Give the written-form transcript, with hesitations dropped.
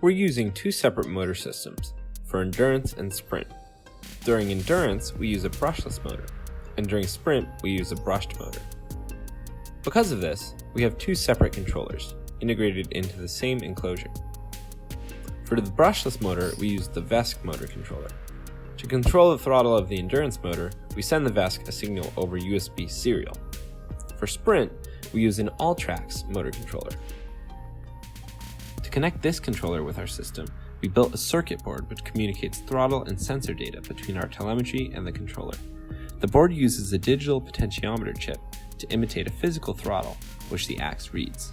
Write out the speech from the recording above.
We're using two separate motor systems, for endurance and sprint. During endurance, we use a brushless motor, and during sprint, we use a brushed motor. Because of this, we have two separate controllers, integrated into the same enclosure. For the brushless motor, we use the VESC motor controller. To control the throttle of the endurance motor, we send the VESC a signal over USB serial. For sprint, we use an all-tracks motor controller. To connect this controller with our system, we built a circuit board which communicates throttle and sensor data between our telemetry and the controller. The board uses a digital potentiometer chip to imitate a physical throttle, which the axe reads.